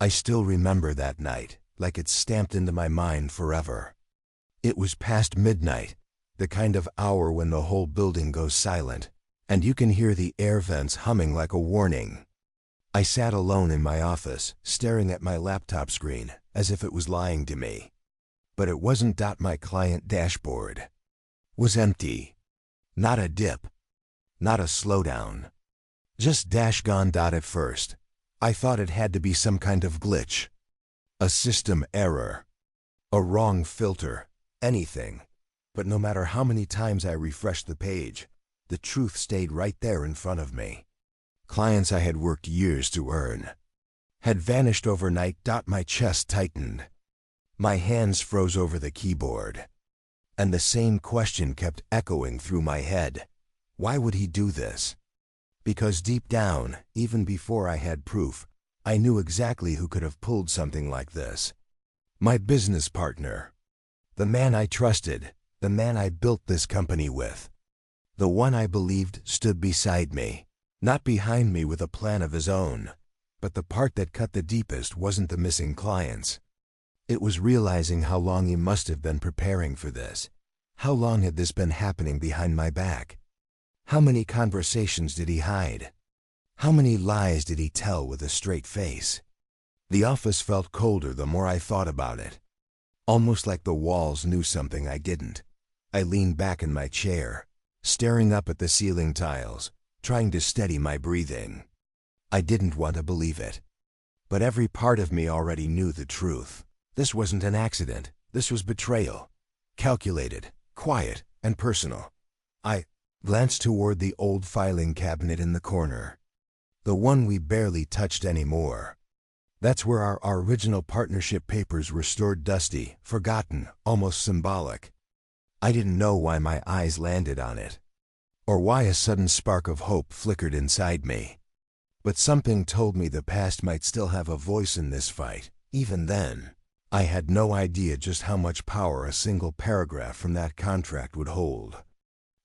I still remember that night, like it's stamped into my mind forever. It was past midnight, the kind of hour when the whole building goes silent, and you can hear the air vents humming like a warning. I sat alone in my office, staring at my laptop screen, as if it was lying to me. But it wasn't. My client dashboard was empty. Not a dip. Not a slowdown. Just dash gone. At first, I thought it had to be some kind of glitch. A system error. A wrong filter. Anything. But no matter how many times I refreshed the page, the truth stayed right there in front of me. Clients I had worked years to earn had vanished overnight. My chest tightened. My hands froze over the keyboard. And the same question kept echoing through my head. Why would he do this? Because deep down, even before I had proof, I knew exactly who could have pulled something like this. My business partner. The man I trusted. The man I built this company with. The one I believed stood beside me. Not behind me with a plan of his own. But the part that cut the deepest wasn't the missing clients. It was realizing how long he must have been preparing for this. How long had this been happening behind my back? How many conversations did he hide? How many lies did he tell with a straight face? The office felt colder the more I thought about it. Almost like the walls knew something I didn't. I leaned back in my chair, staring up at the ceiling tiles, trying to steady my breathing. I didn't want to believe it. But every part of me already knew the truth. This wasn't an accident. This was betrayal. Calculated, quiet, and personal. I glanced toward the old filing cabinet in the corner. The one we barely touched anymore. That's where our original partnership papers were stored, dusty, forgotten, almost symbolic. I didn't know why my eyes landed on it, or why a sudden spark of hope flickered inside me. But something told me the past might still have a voice in this fight. Even then, I had no idea just how much power a single paragraph from that contract would hold,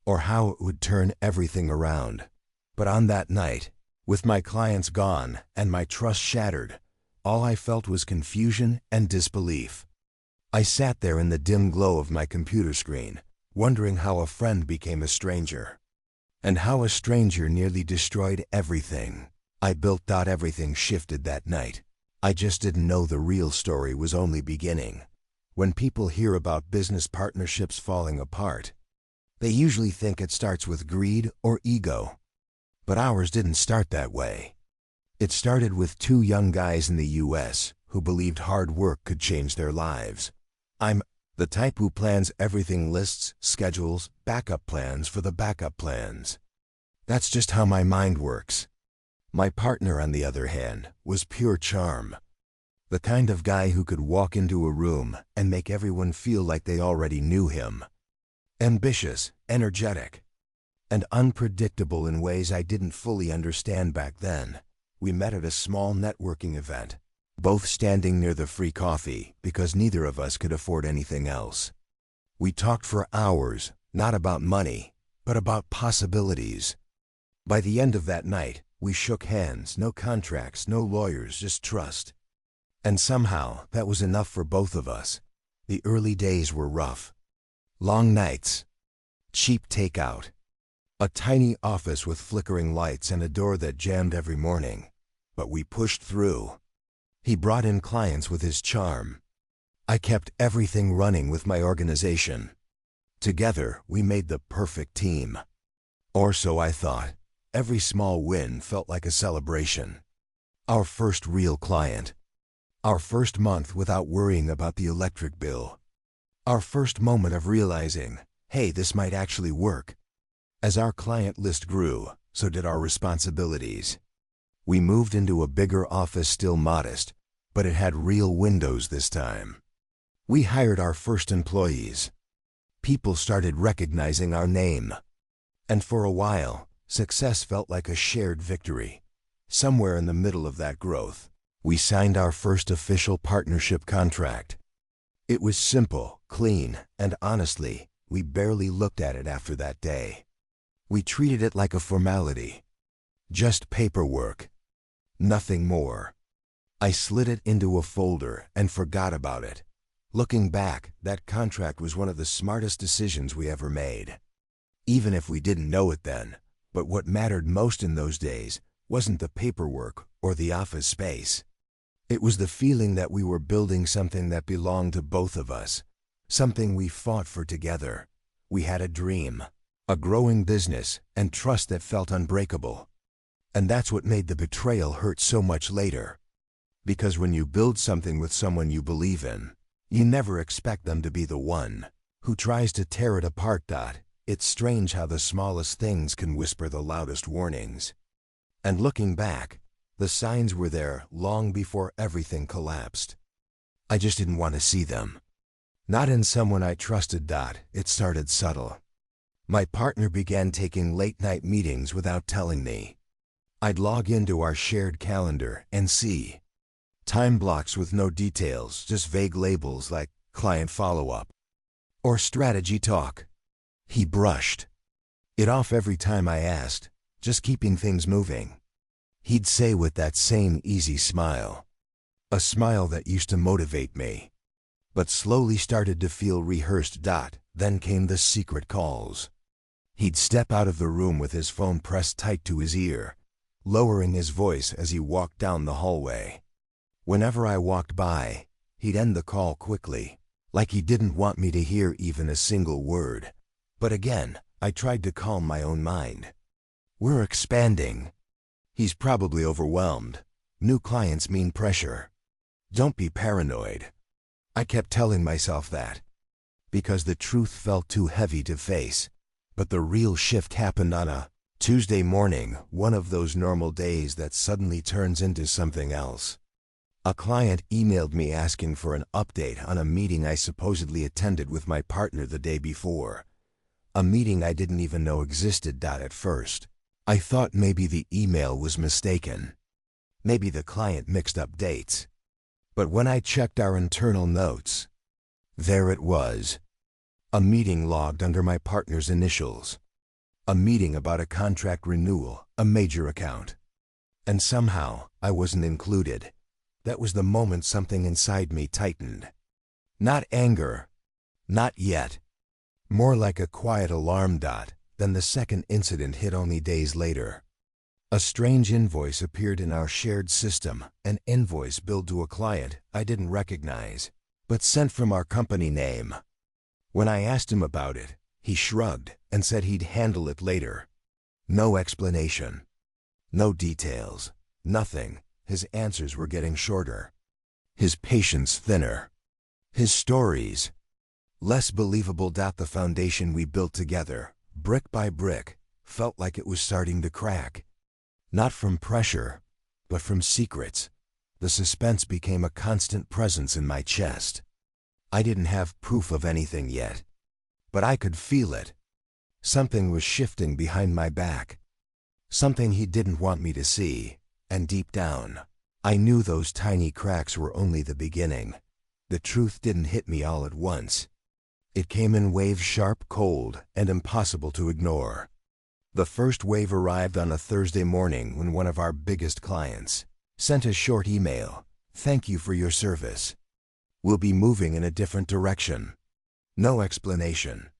or how it would turn everything around. But on that night, with my clients gone and my trust shattered, all I felt was confusion and disbelief. I sat there in the dim glow of my computer screen, wondering how a friend became a stranger, and how a stranger nearly destroyed everything I built. Everything shifted that night. I just didn't know the real story was only beginning. When people hear about business partnerships falling apart, they usually think it starts with greed or ego. But ours didn't start that way. It started with two young guys in the US who believed hard work could change their lives. I'm the type who plans everything, lists, schedules, backup plans for the backup plans. That's just how my mind works. My partner, on the other hand, was pure charm. The kind of guy who could walk into a room and make everyone feel like they already knew him. Ambitious, energetic, and unpredictable in ways I didn't fully understand back then. We met at a small networking event, both standing near the free coffee because neither of us could afford anything else. We talked for hours, not about money, but about possibilities. By the end of that night, we shook hands, no contracts, no lawyers, just trust. And somehow, that was enough for both of us. The early days were rough. Long nights. Cheap takeout. A tiny office with flickering lights and a door that jammed every morning. But we pushed through. He brought in clients with his charm. I kept everything running with my organization. Together, we made the perfect team. Or so I thought. Every small win felt like a celebration. Our first real client. Our first month without worrying about the electric bill. Our first moment of realizing, hey, this might actually work. As our client list grew, so did our responsibilities. We moved into a bigger office, still modest, but it had real windows this time. We hired our first employees. People started recognizing our name. And for a while, success felt like a shared victory. Somewhere in the middle of that growth, we signed our first official partnership contract. It was simple, clean, and honestly, we barely looked at it after that day. We treated it like a formality. Just paperwork. Nothing more. I slid it into a folder and forgot about it. Looking back, that contract was one of the smartest decisions we ever made. Even if we didn't know it then, but what mattered most in those days wasn't the paperwork or the office space. It was the feeling that we were building something that belonged to both of us, something we fought for together. We had a dream, a growing business, and trust that felt unbreakable. And that's what made the betrayal hurt so much later. Because when you build something with someone you believe in, you never expect them to be the one who tries to tear it apart. It's strange how the smallest things can whisper the loudest warnings. And looking back, the signs were there long before everything collapsed. I just didn't want to see them. Not in someone I trusted. It started subtle. My partner began taking late-night meetings without telling me. I'd log into our shared calendar and see time blocks with no details, just vague labels like client follow-up or strategy talk. He brushed it off every time I asked, just keeping things moving. He'd say with that same easy smile, a smile that used to motivate me, but slowly started to feel rehearsed. Then came the secret calls. He'd step out of the room with his phone pressed tight to his ear, lowering his voice as he walked down the hallway. Whenever I walked by, he'd end the call quickly, like he didn't want me to hear even a single word. But again, I tried to calm my own mind. We're expanding. He's probably overwhelmed. New clients mean pressure. Don't be paranoid. I kept telling myself that, because the truth felt too heavy to face. But the real shift happened on a Tuesday morning, one of those normal days that suddenly turns into something else. A client emailed me asking for an update on a meeting I supposedly attended with my partner the day before. A meeting I didn't even know existed. At first, I thought maybe the email was mistaken. Maybe the client mixed up dates. But when I checked our internal notes, there it was. A meeting logged under my partner's initials. A meeting about a contract renewal, a major account. And somehow, I wasn't included. That was the moment something inside me tightened. Not anger. Not yet. More like a quiet alarm. Then the second incident hit only days later. A strange invoice appeared in our shared system, an invoice billed to a client I didn't recognize, but sent from our company name. When I asked him about it, he shrugged and said he'd handle it later. No explanation. No details. Nothing. His answers were getting shorter. His patience thinner. His stories less believable. The foundation we built together, brick by brick, felt like it was starting to crack. Not from pressure, but from secrets. The suspense became a constant presence in my chest. I didn't have proof of anything yet, but I could feel it. Something was shifting behind my back. Something he didn't want me to see. And deep down, I knew those tiny cracks were only the beginning. The truth didn't hit me all at once. It came in waves, sharp, cold, and impossible to ignore. The first wave arrived on a Thursday morning when one of our biggest clients sent a short email. "Thank you for your service. We'll be moving in a different direction." No explanation.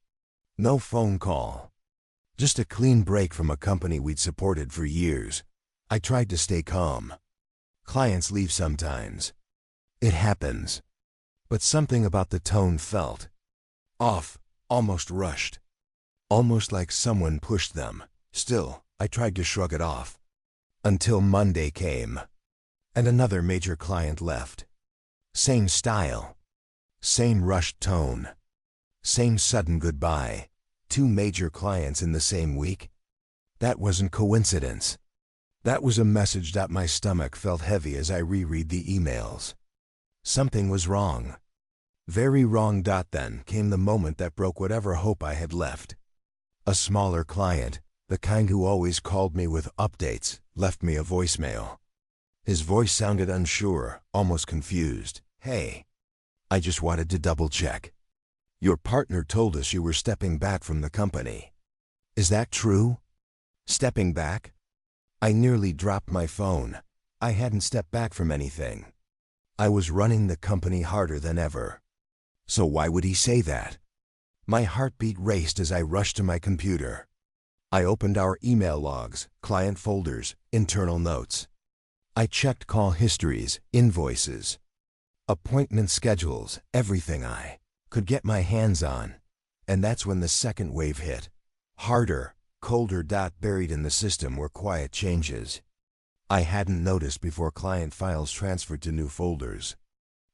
No phone call. Just a clean break from a company we'd supported for years. I tried to stay calm. Clients leave sometimes. It happens. But something about the tone felt off, almost rushed. Almost like someone pushed them. Still, I tried to shrug it off. Until Monday came. And another major client left. Same style. Same rushed tone. Same sudden goodbye. 2 major clients in the same week? That wasn't coincidence. That was a message. My stomach felt heavy as I reread the emails. Something was wrong. Very wrong. Then came the moment that broke whatever hope I had left. A smaller client, the kind who always called me with updates, left me a voicemail. His voice sounded unsure, almost confused. "Hey, I just wanted to double-check. Your partner told us you were stepping back from the company. Is that true?" Stepping back? I nearly dropped my phone. I hadn't stepped back from anything. I was running the company harder than ever. So why would he say that? My heartbeat raced as I rushed to my computer. I opened our email logs, client folders, internal notes. I checked call histories, invoices, appointment schedules, everything I could get my hands on. And that's when the second wave hit. Harder, colder. Buried in the system were quiet changes I hadn't noticed before. Client files transferred to new folders,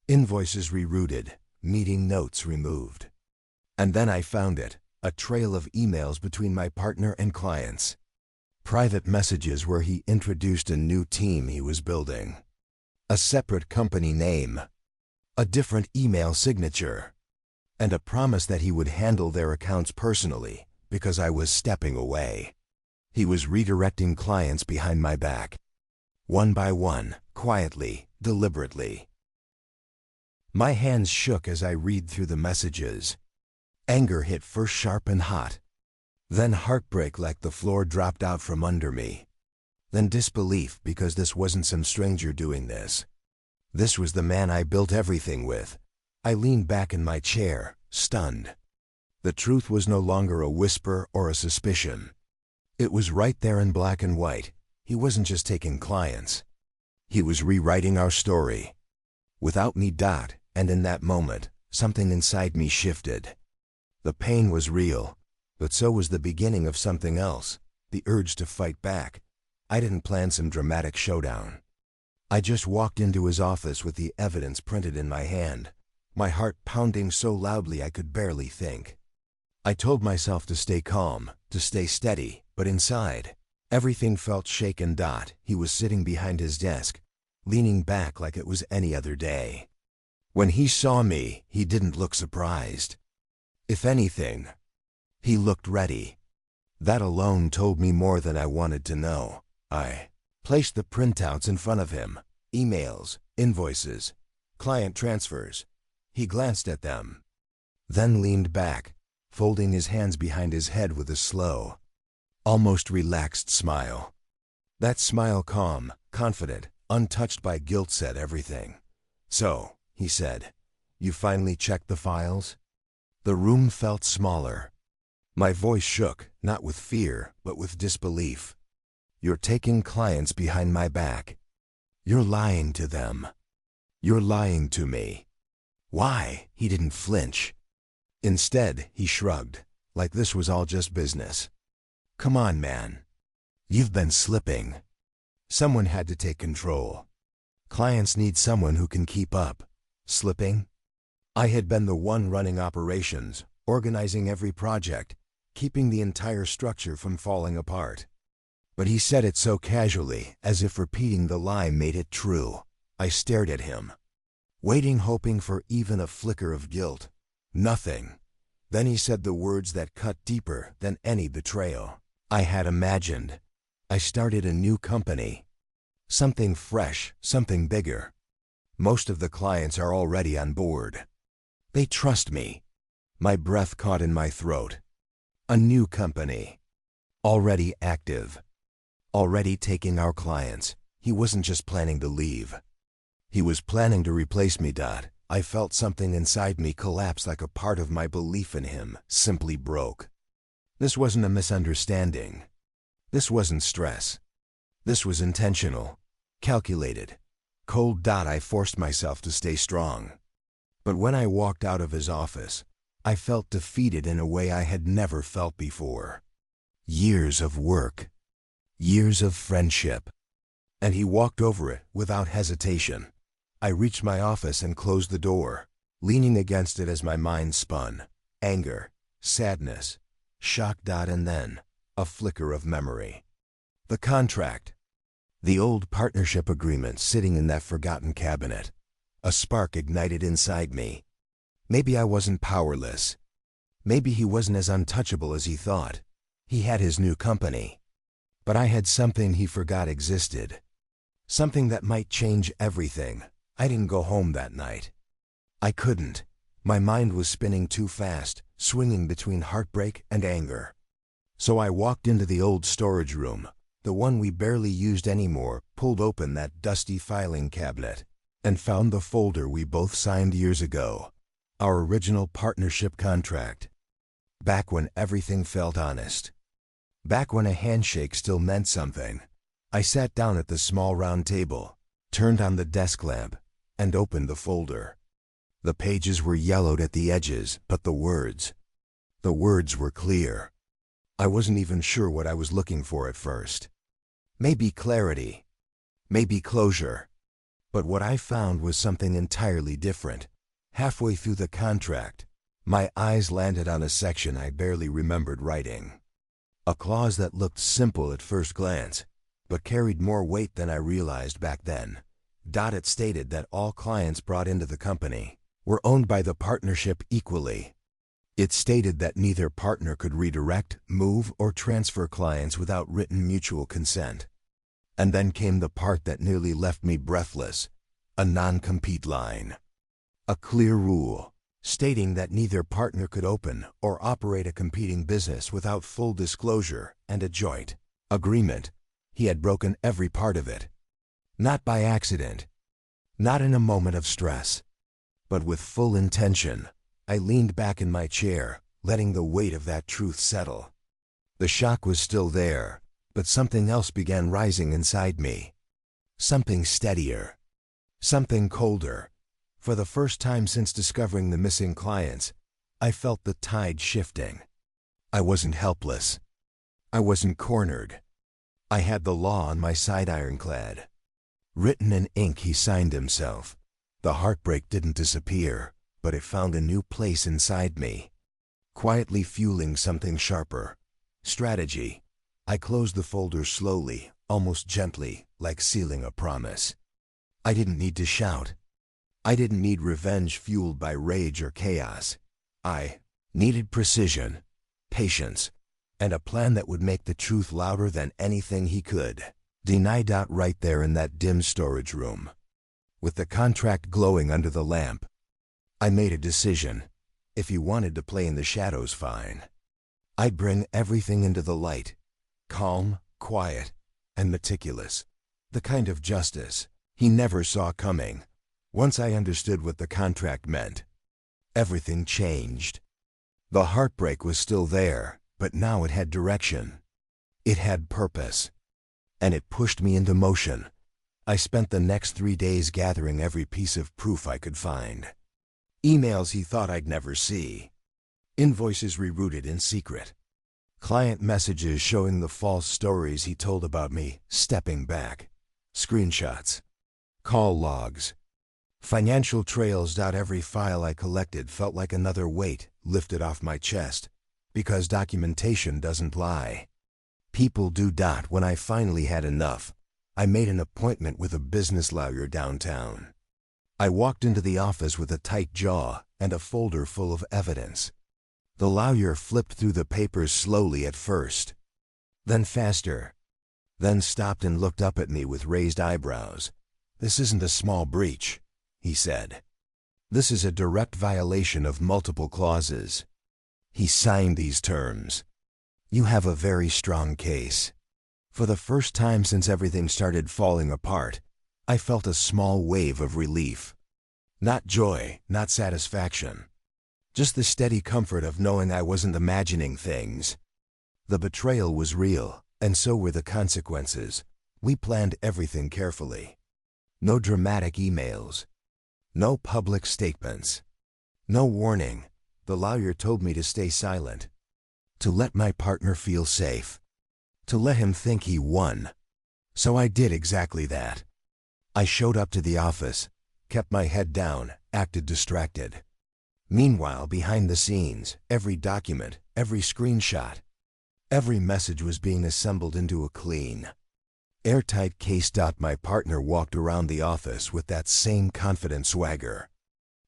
invoices rerouted, meeting notes removed. And then I found it, a trail of emails between my partner and clients. Private messages where he introduced a new team he was building. A separate company name, a different email signature, and a promise that he would handle their accounts personally because I was stepping away. He was redirecting clients behind my back, one by one, quietly, deliberately. My hands shook as I read through the messages. Anger hit first, sharp and hot. Then heartbreak, like the floor dropped out from under me. Then disbelief, because this wasn't some stranger doing this. This was the man I built everything with. I leaned back in my chair, stunned. The truth was no longer a whisper or a suspicion. It was right there in black and white. He wasn't just taking clients. He was rewriting our story. Without me. And in that moment, something inside me shifted. The pain was real, but so was the beginning of something else, the urge to fight back. I didn't plan some dramatic showdown. I just walked into his office with the evidence printed in my hand, my heart pounding so loudly I could barely think. I told myself to stay calm, to stay steady, but inside, everything felt shaken. He was sitting behind his desk, leaning back like it was any other day. When he saw me, he didn't look surprised. If anything, he looked ready. That alone told me more than I wanted to know. I placed the printouts in front of him, emails, invoices, client transfers. He glanced at them, then leaned back, folding his hands behind his head with a slow, almost relaxed smile. That smile, calm, confident, untouched by guilt, said everything. "So," he said, "you finally checked the files?" The room felt smaller. My voice shook, not with fear, but with disbelief. "You're taking clients behind my back. You're lying to them. You're lying to me." "Why?" He didn't flinch. Instead, he shrugged, like this was all just business. "Come on, man. You've been slipping. Someone had to take control. Clients need someone who can keep up. Slipping?" I had been the one running operations, organizing every project, keeping the entire structure from falling apart. But he said it so casually, as if repeating the lie made it true. I stared at him, waiting, hoping for even a flicker of guilt. Nothing. Then he said the words that cut deeper than any betrayal I had imagined. "I started a new company. Something fresh, something bigger. Most of the clients are already on board. They trust me." My breath caught in my throat. A new company. Already active. Already taking our clients. He wasn't just planning to leave. He was planning to replace me. I felt something inside me collapse, like a part of my belief in him simply broke. This wasn't a misunderstanding. This wasn't stress. This was intentional, calculated, cold. I forced myself to stay strong. But when I walked out of his office, I felt defeated in a way I had never felt before. Years of work, years of friendship. And he walked over it without hesitation. I reached my office and closed the door, leaning against it as my mind spun. Anger, sadness, shock. And then, a flicker of memory. The contract. The old partnership agreement sitting in that forgotten cabinet. A spark ignited inside me. Maybe I wasn't powerless. Maybe he wasn't as untouchable as he thought. He had his new company. But I had something he forgot existed. Something that might change everything. I didn't go home that night. I couldn't. My mind was spinning too fast, swinging between heartbreak and anger. So I walked into the old storage room, the one we barely used anymore, pulled open that dusty filing cabinet. and found the folder we both signed years ago, our original partnership contract. Back when everything felt honest. Back when a handshake still meant something. I sat down at the small round table, turned on the desk lamp, and opened the folder. The pages were yellowed at the edges, but the words were clear. I wasn't even sure what I was looking for at first. Maybe clarity, maybe closure. But what I found was something entirely different. Halfway through the contract, my eyes landed on a section I barely remembered writing. A clause that looked simple at first glance, but carried more weight than I realized back then. It stated that all clients brought into the company were owned by the partnership equally. It stated that neither partner could redirect, move, or transfer clients without written mutual consent. And then came the part that nearly left me breathless, a non-compete line. A clear rule, stating that neither partner could open or operate a competing business without full disclosure and a joint agreement. He had broken every part of it. Not by accident, not in a moment of stress, but with full intention. I leaned back in my chair, letting the weight of that truth settle. The shock was still there, but something else began rising inside me. Something steadier. Something colder. For the first time since discovering the missing clients, I felt the tide shifting. I wasn't helpless. I wasn't cornered. I had the law on my side, ironclad. Written in ink, he signed himself. The heartbreak didn't disappear, but it found a new place inside me, quietly fueling something sharper. Strategy. I closed the folder slowly, almost gently, like sealing a promise. I didn't need to shout. I didn't need revenge fueled by rage or chaos. I needed precision, patience, and a plan that would make the truth louder than anything he could deny. Right there in that dim storage room, with the contract glowing under the lamp, I made a decision. If he wanted to play in the shadows, fine. I'd bring everything into the light. Calm, quiet, and meticulous. The kind of justice he never saw coming. Once I understood what the contract meant, everything changed. The heartbreak was still there, but now it had direction. It had purpose. And it pushed me into motion. I spent the next 3 days gathering every piece of proof I could find. Emails he thought I'd never see. Invoices rerouted in secret. Client messages showing the false stories he told about me, stepping back. Screenshots. Call logs. Financial trails. Every file I collected felt like another weight lifted off my chest, because documentation doesn't lie. People do. When I finally had enough, I made an appointment with a business lawyer downtown. I walked into the office with a tight jaw and a folder full of evidence. The lawyer flipped through the papers slowly at first, then faster, then stopped and looked up at me with raised eyebrows. "This isn't a small breach," he said. "This is a direct violation of multiple clauses." He signed these terms. "You have a very strong case." For the first time since everything started falling apart, I felt a small wave of relief. Not joy, not satisfaction. Just the steady comfort of knowing I wasn't imagining things. The betrayal was real, and so were the consequences. We planned everything carefully. No dramatic emails. No public statements. No warning. The lawyer told me to stay silent. To let my partner feel safe. To let him think he won. So I did exactly that. I showed up to the office, kept my head down, acted distracted. Meanwhile, behind the scenes, every document, every screenshot, every message was being assembled into a clean, airtight case. My partner walked around the office with that same confident swagger,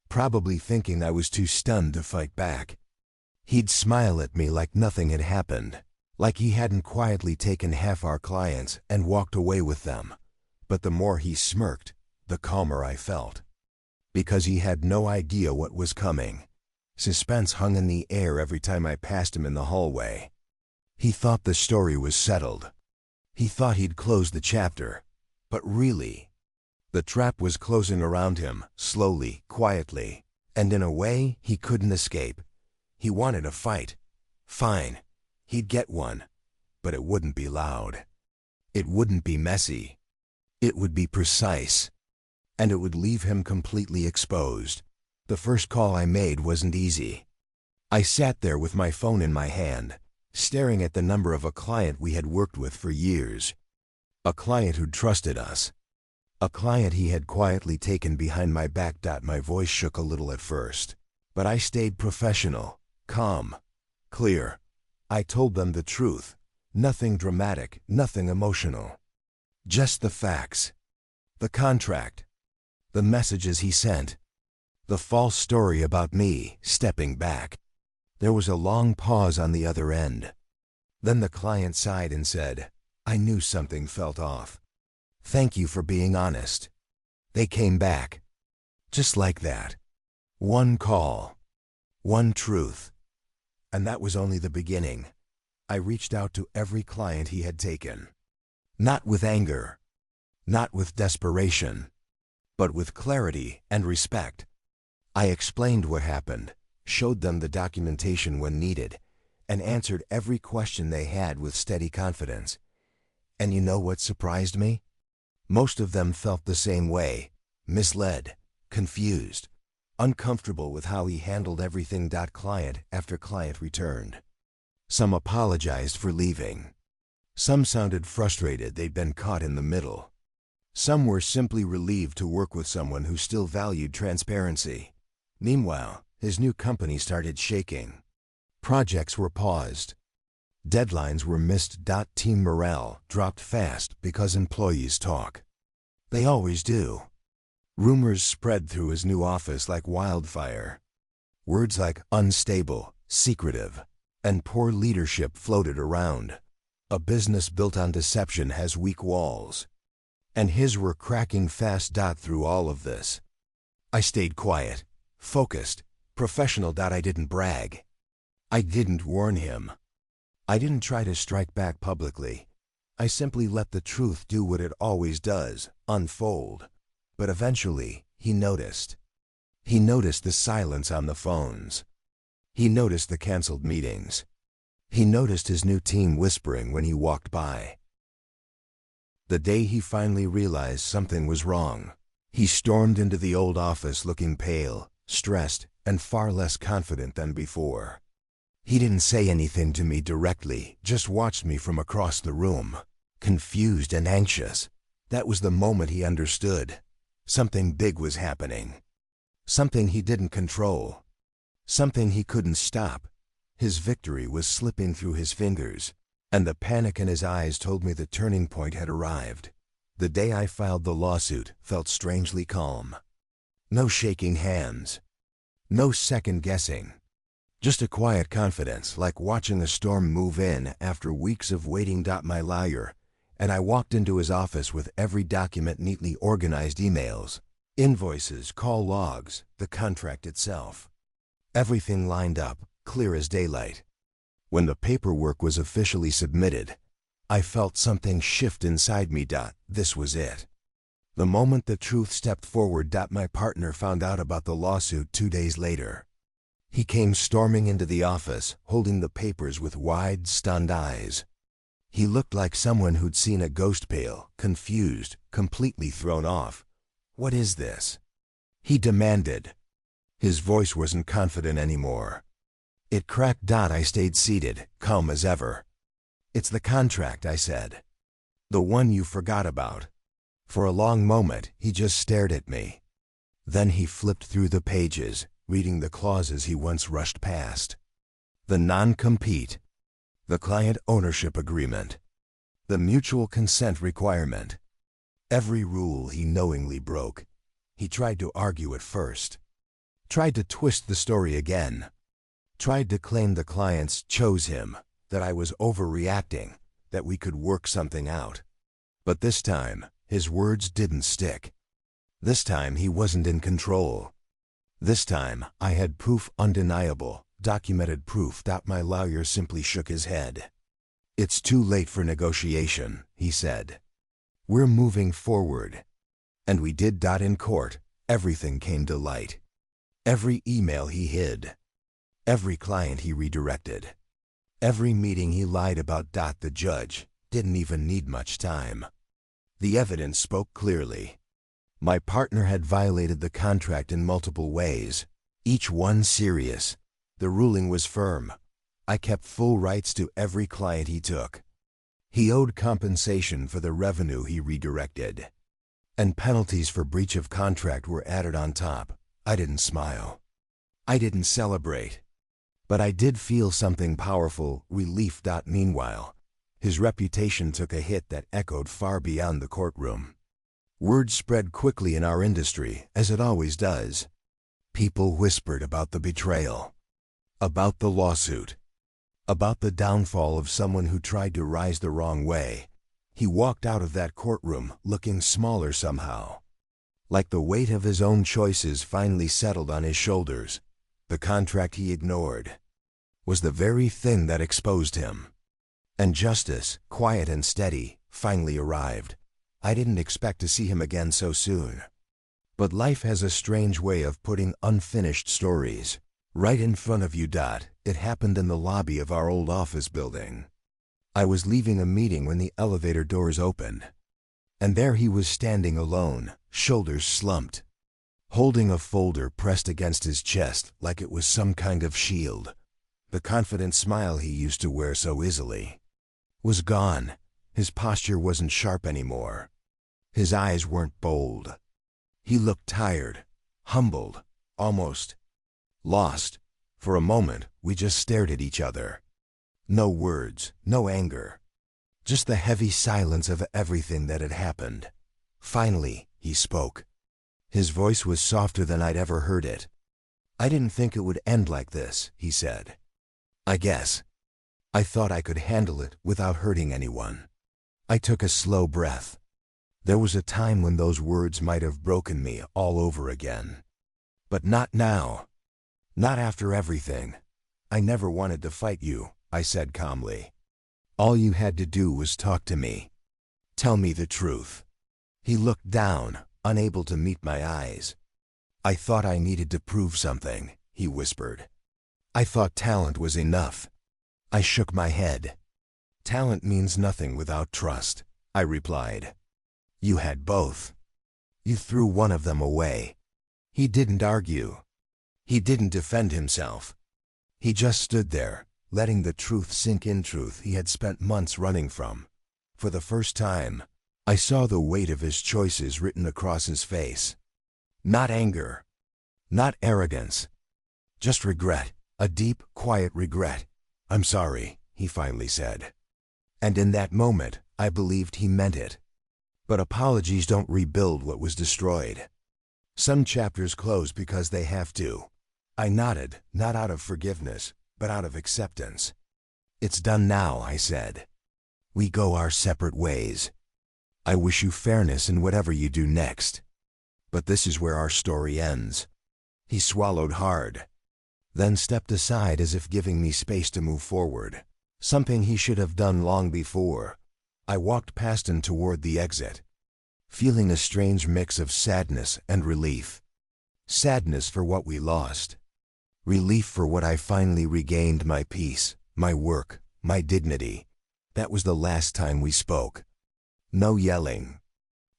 probably thinking I was too stunned to fight back. He'd smile at me like nothing had happened, like he hadn't quietly taken half our clients and walked away with them. But the more he smirked, the calmer I felt. Because he had no idea what was coming. Suspense hung in the air every time I passed him in the hallway. He thought the story was settled. He thought he'd closed the chapter. But really, The trap was closing around him, slowly, quietly, and in a way he couldn't escape. He wanted a fight. Fine, he'd get one, but it wouldn't be loud. It wouldn't be messy. It would be precise. And it would leave him completely exposed. The first call I made wasn't easy. I sat there with my phone in my hand, staring at the number of a client we had worked with for years. A client who'd trusted us. A client he had quietly taken behind my back. My voice shook a little at first, but I stayed professional, calm, clear. I told them the truth. Nothing dramatic, nothing emotional. Just the facts. The contract. The messages he sent. The false story about me stepping back. There was a long pause on the other end. Then the client sighed and said, "I knew something felt off. Thank you for being honest." They came back. Just like that. One call. One truth. And that was only the beginning. I reached out to every client he had taken. Not with anger. Not with desperation. But with clarity and respect. I explained what happened, showed them the documentation when needed, and answered every question they had with steady confidence. And you know what surprised me? Most of them felt the same way, misled, confused, uncomfortable with how he handled everything. Client after client returned. Some apologized for leaving. Some sounded frustrated they'd been caught in the middle. Some were simply relieved to work with someone who still valued transparency. Meanwhile, his new company started shaking. Projects were paused. Deadlines were missed. Team morale dropped fast because employees talk. They always do. Rumors spread through his new office like wildfire. Words like unstable, secretive, and poor leadership floated around. A business built on deception has weak walls. And his were cracking fast. Through all of this, I stayed quiet, focused, professional. I didn't brag. I didn't warn him. I didn't try to strike back publicly. I simply let the truth do what it always does, unfold. But eventually, he noticed. He noticed the silence on the phones. He noticed the canceled meetings. He noticed his new team whispering when he walked by. The day he finally realized something was wrong, he stormed into the old office looking pale, stressed, and far less confident than before. He didn't say anything to me directly, just watched me from across the room, confused and anxious. That was the moment he understood. Something big was happening. Something he didn't control. Something he couldn't stop. His victory was slipping through his fingers, and the panic in his eyes told me the turning point had arrived. The day I filed the lawsuit felt strangely calm. No shaking hands. No second guessing. Just a quiet confidence, like watching a storm move in after weeks of waiting. My lawyer and I walked into his office with every document neatly organized: emails, invoices, call logs, the contract itself. Everything lined up, clear as daylight. When the paperwork was officially submitted, I felt something shift inside me. This was it. The moment the truth stepped forward. My partner found out about the lawsuit 2 days later. He came storming into the office, holding the papers with wide, stunned eyes. He looked like someone who'd seen a ghost, pale, confused, completely thrown off. "What is this?" he demanded. His voice wasn't confident anymore. It cracked. I stayed seated, calm as ever. "It's the contract," I said. "The one you forgot about." For a long moment, he just stared at me. Then he flipped through the pages, reading the clauses he once rushed past. The non-compete. The client ownership agreement. The mutual consent requirement. Every rule he knowingly broke. He tried to argue at first. Tried to twist the story again. Tried to claim the clients chose him, that I was overreacting, that we could work something out. But this time, his words didn't stick. This time he wasn't in control. This time I had proof, undeniable, documented proof. My lawyer simply shook his head. "It's too late for negotiation," he said. "We're moving forward." And we did. In court, everything came to light. Every email he hid. Every client he redirected. Every meeting he lied about. The judge didn't even need much time. The evidence spoke clearly. My partner had violated the contract in multiple ways, each one serious. The ruling was firm. I kept full rights to every client he took. He owed compensation for the revenue he redirected. And penalties for breach of contract were added on top. I didn't smile. I didn't celebrate. But I did feel something powerful, relief. Meanwhile, his reputation took a hit that echoed far beyond the courtroom. Word spread quickly in our industry, as it always does. People whispered about the betrayal, about the lawsuit, about the downfall of someone who tried to rise the wrong way. He walked out of that courtroom looking smaller somehow, like the weight of his own choices finally settled on his shoulders. The contract he ignored was the very thing that exposed him. And justice, quiet and steady, finally arrived. I didn't expect to see him again so soon. But life has a strange way of putting unfinished stories right in front of you. It happened in the lobby of our old office building. I was leaving a meeting when the elevator doors opened. And there he was standing alone, shoulders slumped, holding a folder pressed against his chest like it was some kind of shield. The confident smile he used to wear so easily was gone. His posture wasn't sharp anymore. His eyes weren't bold. He looked tired, humbled, almost lost. For a moment, we just stared at each other. No words, no anger. Just the heavy silence of everything that had happened. Finally, he spoke. His voice was softer than I'd ever heard it. "I didn't think it would end like this," he said. "I guess I thought I could handle it without hurting anyone." I took a slow breath. There was a time when those words might have broken me all over again. But not now. Not after everything. "I never wanted to fight you," I said calmly. "All you had to do was talk to me. Tell me the truth." He looked down, unable to meet my eyes. "I thought I needed to prove something," he whispered. "I thought talent was enough." I shook my head. "Talent means nothing without trust," I replied. "You had both. You threw one of them away." He didn't argue. He didn't defend himself. He just stood there, letting the truth sink in, truth he had spent months running from. For the first time, I saw the weight of his choices written across his face. Not anger, not arrogance, just regret, a deep, quiet regret. "I'm sorry," he finally said. And in that moment, I believed he meant it. But apologies don't rebuild what was destroyed. Some chapters close because they have to. I nodded, not out of forgiveness, but out of acceptance. "It's done now," I said. "We go our separate ways. I wish you fairness in whatever you do next. But this is where our story ends." He swallowed hard, then stepped aside as if giving me space to move forward, something he should have done long before. I walked past him toward the exit, feeling a strange mix of sadness and relief. Sadness for what we lost. Relief for what I finally regained: my peace, my work, my dignity. That was the last time we spoke. No yelling.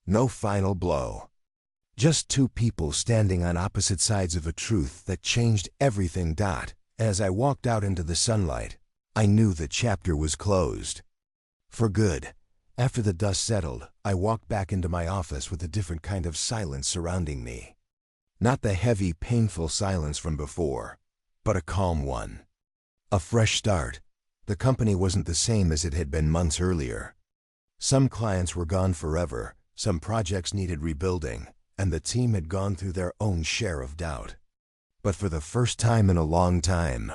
No final blow. Just two people standing on opposite sides of a truth that changed everything. As I walked out into the sunlight, I knew the chapter was closed. For good. After the dust settled, I walked back into my office with a different kind of silence surrounding me. Not the heavy, painful silence from before, but a calm one. A fresh start. The company wasn't the same as it had been months earlier. Some clients were gone forever, some projects needed rebuilding, and the team had gone through their own share of doubt. But for the first time in a long time,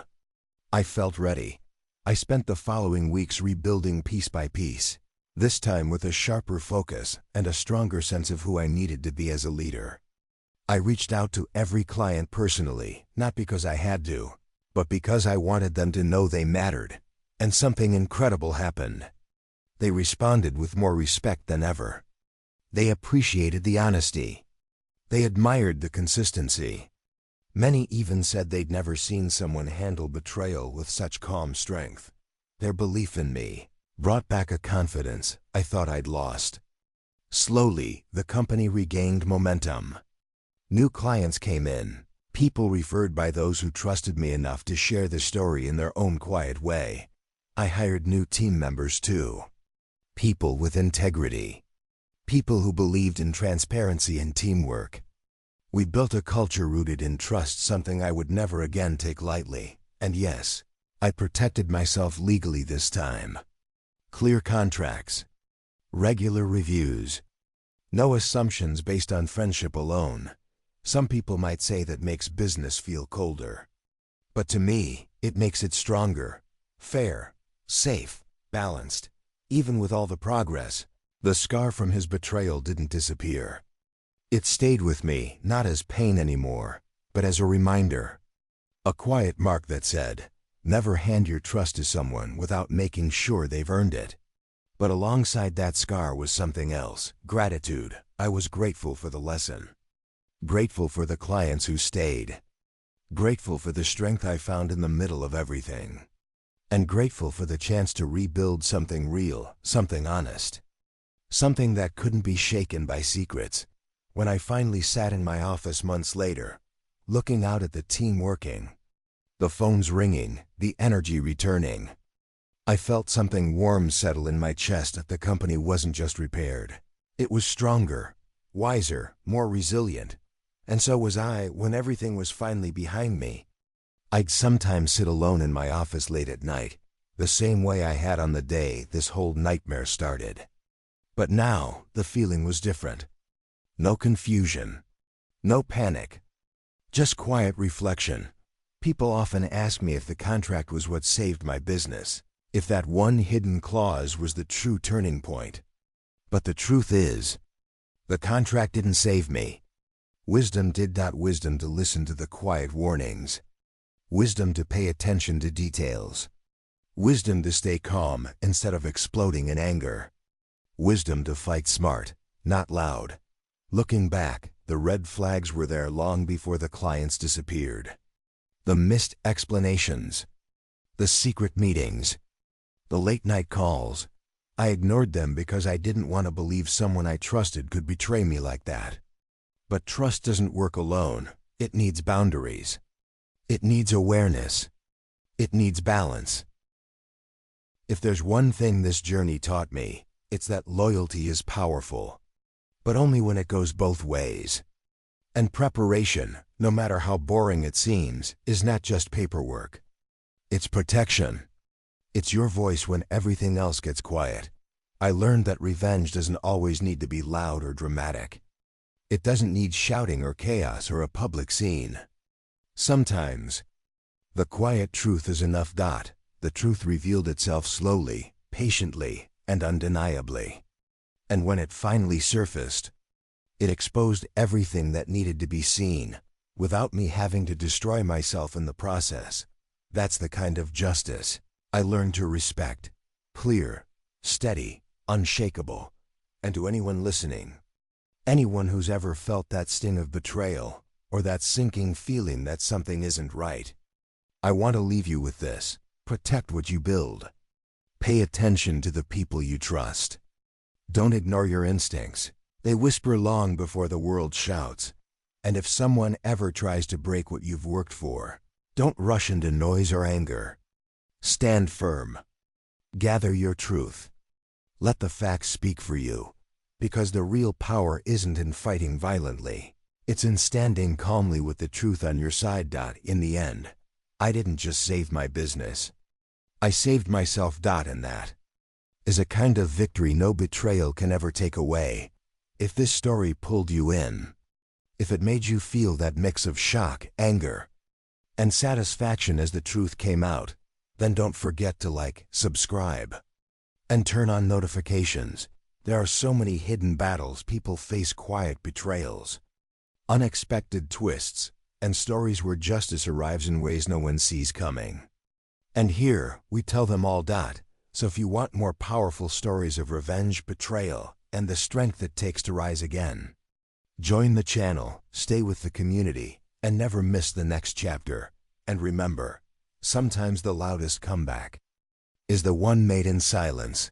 I felt ready. I spent the following weeks rebuilding piece by piece, this time with a sharper focus and a stronger sense of who I needed to be as a leader. I reached out to every client personally, not because I had to, but because I wanted them to know they mattered. And something incredible happened. They responded with more respect than ever. They appreciated the honesty. They admired the consistency. Many even said they'd never seen someone handle betrayal with such calm strength. Their belief in me brought back a confidence I thought I'd lost. Slowly, the company regained momentum. New clients came in, people referred by those who trusted me enough to share the story in their own quiet way. I hired new team members too. People with integrity. People who believed in transparency and teamwork. We built a culture rooted in trust, something I would never again take lightly. And yes, I protected myself legally this time. Clear contracts. Regular reviews. No assumptions based on friendship alone. Some people might say that makes business feel colder. But to me, it makes it stronger, fair, safe, balanced. Even with all the progress, the scar from his betrayal didn't disappear. It stayed with me, not as pain anymore, but as a reminder. A quiet mark that said, never hand your trust to someone without making sure they've earned it. But alongside that scar was something else, gratitude. I was grateful for the lesson. Grateful for the clients who stayed. Grateful for the strength I found in the middle of everything. And grateful for the chance to rebuild something real, something honest. Something that couldn't be shaken by secrets. When I finally sat in my office months later, looking out at the team working, the phones ringing, the energy returning, I felt something warm settle in my chest that the company wasn't just repaired. It was stronger, wiser, more resilient. And so was I when everything was finally behind me. I'd sometimes sit alone in my office late at night, the same way I had on the day this whole nightmare started. But now, the feeling was different. No confusion. No panic. Just quiet reflection. People often ask me if the contract was what saved my business, if that one hidden clause was the true turning point. But the truth is, the contract didn't save me. Wisdom did. Wisdom to listen to the quiet warnings. Wisdom to pay attention to details. Wisdom to stay calm instead of exploding in anger. Wisdom to fight smart, not loud. Looking back, the red flags were there long before the clients disappeared. The missed explanations. The secret meetings. The late-night calls. I ignored them because I didn't want to believe someone I trusted could betray me like that. But trust doesn't work alone. It needs boundaries. It needs awareness. It needs balance. If there's one thing this journey taught me, it's that loyalty is powerful. But only when it goes both ways. And preparation, no matter how boring it seems, is not just paperwork. It's protection. It's your voice when everything else gets quiet. I learned that revenge doesn't always need to be loud or dramatic. It doesn't need shouting or chaos or a public scene. Sometimes, the quiet truth is enough. The truth revealed itself slowly, patiently, and undeniably. And when it finally surfaced, it exposed everything that needed to be seen, without me having to destroy myself in the process. That's the kind of justice I learned to respect. Clear, steady, unshakable. And to anyone listening, anyone who's ever felt that sting of betrayal, or that sinking feeling that something isn't right, I want to leave you with this. Protect what you build. Pay attention to the people you trust. Don't ignore your instincts. They whisper long before the world shouts. And if someone ever tries to break what you've worked for, don't rush into noise or anger. Stand firm. Gather your truth. Let the facts speak for you. Because the real power isn't in fighting violently. It's in standing calmly with the truth on your side. In the end, I didn't just save my business. I saved myself. And that is a kind of victory no betrayal can ever take away. If this story pulled you in, if it made you feel that mix of shock, anger, and satisfaction as the truth came out, then don't forget to like, subscribe, and turn on notifications. There are so many hidden battles people face, quiet betrayals, unexpected twists, and stories where justice arrives in ways no one sees coming. And here, we tell them all. So if you want more powerful stories of revenge, betrayal, and the strength it takes to rise again. Join the channel, stay with the community, and never miss the next chapter. And remember, sometimes the loudest comeback is the one made in silence.